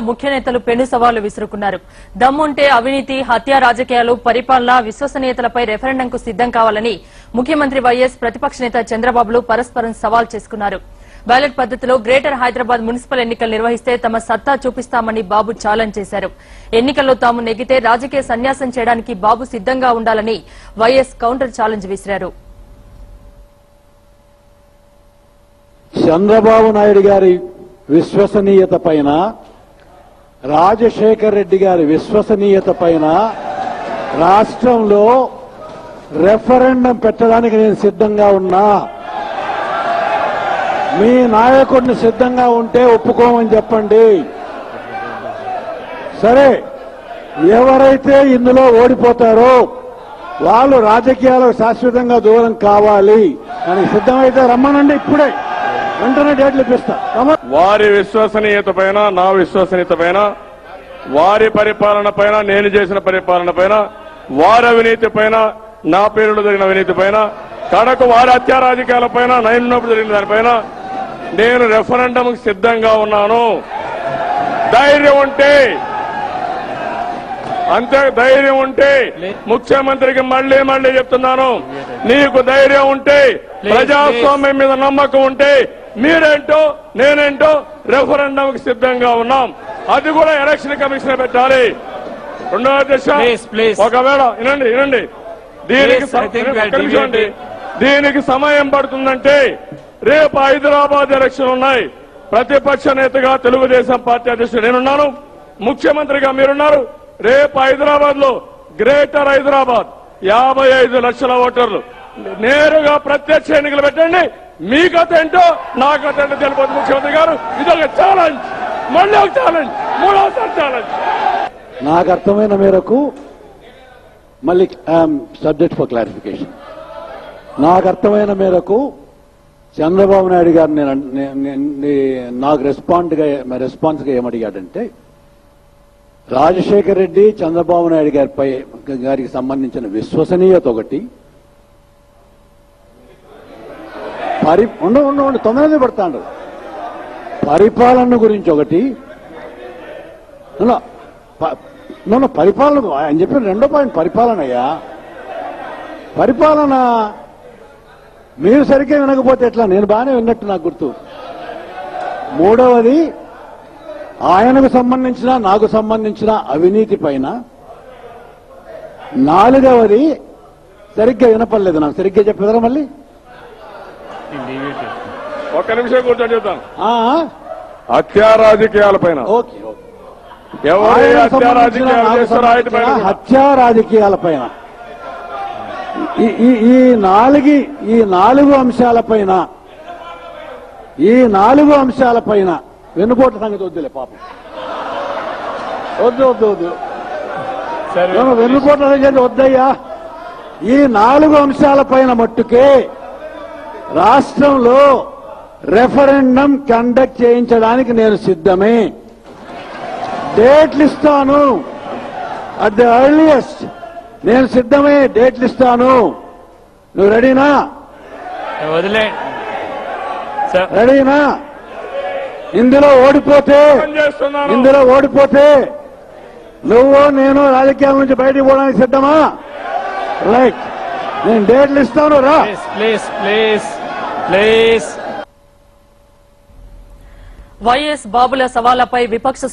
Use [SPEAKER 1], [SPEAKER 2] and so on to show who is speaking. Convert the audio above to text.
[SPEAKER 1] ముఖ్య నేతలు పెను సవాళ్లు విసురుకున్నారు. దమ్ముంటే అవినీతి, హత్య రాజకీయాలు, పరిపాలన, విశ్వసనీయతలపై రెఫరెండంకు సిద్దం కావాలని ముఖ్యమంత్రి వైఎస్, ప్రతిపక్ష నేత చంద్రబాబులు పరస్పరం సవాల్ చేసుకున్నారు. బ్యాలెట్ పద్దతిలో గ్రేటర్ హైదరాబాద్ మున్సిపల్ ఎన్నికలు నిర్వహిస్తే తమ సత్తా చూపిస్తామని బాబు ఛాలెంజ్ చేశారు. ఎన్నికల్లో తాము నెగ్గితే రాజకీయ సన్యాసం చేయడానికి బాబు సిద్దంగా ఉండాలని వైఎస్ కౌంటర్ ఛాలెంజ్ విసిరారు.
[SPEAKER 2] చంద్రబాబు నాయుడు గారి విశ్వసనీయత పైన, రాజశేఖర్ రెడ్డి గారి విశ్వసనీయత పైన రాష్ట్రంలో రెఫరెండం పెట్టడానికి నేను సిద్ధంగా ఉన్నా. మీ నాయకుడిని సిద్ధంగా ఉంటే ఒప్పుకోమని చెప్పండి. సరే, ఎవరైతే ఇందులో ఓడిపోతారో వాళ్ళు రాజకీయాలకు శాశ్వతంగా దూరం కావాలి అని సిద్ధమైతే రమ్మనండి. ఇప్పుడే వెంటనే డేట్లు ఇప్పిస్తా.
[SPEAKER 3] వారి విశ్వసనీయత పైన, నా విశ్వసనీయత పైన, వారి పరిపాలన పైన, నేను చేసిన పరిపాలన పైన, వారి అవినీతి పైన, నా పేరులో జరిగిన అవినీతి పైన, కడకు వారి హత్యా రాజకీయాల పైన, నైన్నప్పుడు జరిగిన దానిపైన నేను రెఫరెండంకు సిద్ధంగా ఉన్నాను. ధైర్యం ఉంటే, అంతే ధైర్యం ఉంటే ముఖ్యమంత్రికి మళ్లీ చెప్తున్నాను, నీకు ధైర్యం ఉంటే, ప్రజాస్వామ్యం మీద నమ్మకం ఉంటే మీరేంటో నేనేంటో రెఫరెండంకి సిద్ధంగా ఉన్నాం. అది కూడా ఎలక్షన్ కమిషన్ పెట్టాలి. రెండవ దశ, ఒకవేళ వినండి, దీనికి సమయం పడుతుందంటే రేపు హైదరాబాద్ ఎలక్షన్ ఉన్నాయి. ప్రతిపక్ష నేతగా తెలుగుదేశం పార్టీ అధ్యక్షుడు నేనున్నాను, ముఖ్యమంత్రిగా మీరున్నారు. రేపు హైదరాబాద్ లో గ్రేటర్ హైదరాబాద్ 55 లక్షల ఓటర్లు నేరుగా ప్రత్యక్ష ఎన్నికలు పెట్టండి. మీ కథ ఏంటో నా కథ ఏంటో తెలిపోతుంది ముఖ్యమంత్రి గారు. ఇదొక ఛాలెంజ్, మళ్ళీ ఒక ఛాలెంజ్, మూడవసారి ఛాలెంజ్.
[SPEAKER 2] నాకు అర్థమైన మేరకు, మళ్ళీ సబ్జెక్ట్ ఫర్ క్లారిఫికేషన్, నాకు అర్థమైన మేరకు చంద్రబాబు నాయుడు గారు నాకు రెస్పాన్స్ గా ఏమడిగాడంటే, రాజశేఖర్ రెడ్డి, చంద్రబాబు నాయుడు గారికి సంబంధించిన విశ్వసనీయత ఒకటి, ఉండు తొందరగా పడతాడు, పరిపాలన గురించి ఒకటి, పరిపాలన ఆయన చెప్పిన రెండో పాయింట్ పరిపాలనయ్యా. పరిపాలన మీరు సరిగ్గా వినకపోతే ఎట్లా? నేను బాగానే విన్నట్టు నాకు గుర్తు. మూడవది, ఆయనకు సంబంధించిన, నాకు సంబంధించిన అవినీతి పైన. నాలుగవది, సరిగ్గా వినపడలేదు నాకు, సరిగ్గా చెప్పేదా? మళ్ళీ
[SPEAKER 3] ఒక్క నిమిషం కూర్చొని చెప్తాను. హత్యా రాజకీయాల పైన,
[SPEAKER 2] హత్యా రాజకీయాల పైన, ఈ నాలుగు అంశాలపైన వెన్నుపోటు సంగతి వద్దులే పాపం, వద్దు వెన్నుపోటు సంగతి వద్దయ్యా. ఈ 4 అంశాలపైన మట్టుకే రాష్ట్రంలో రెఫరెండం కండక్ట్ చేయించడానికి నేను సిద్ధమే. డేట్లు ఇస్తాను, అట్ ద ఎర్లియస్ట్ నేను సిద్ధమే, డేట్లు ఇస్తాను. నువ్వు రెడీనా? రెడీనా? ఇందులో ఓడిపోతే నువ్వు నేను రాజకీయాల నుంచి బయటికి పోవడానికి సిద్ధమా? రైట్, నేను డేట్లు ఇస్తాను. రా
[SPEAKER 1] వైఎస్ బాబుల సవాళ్లపై విపక్ష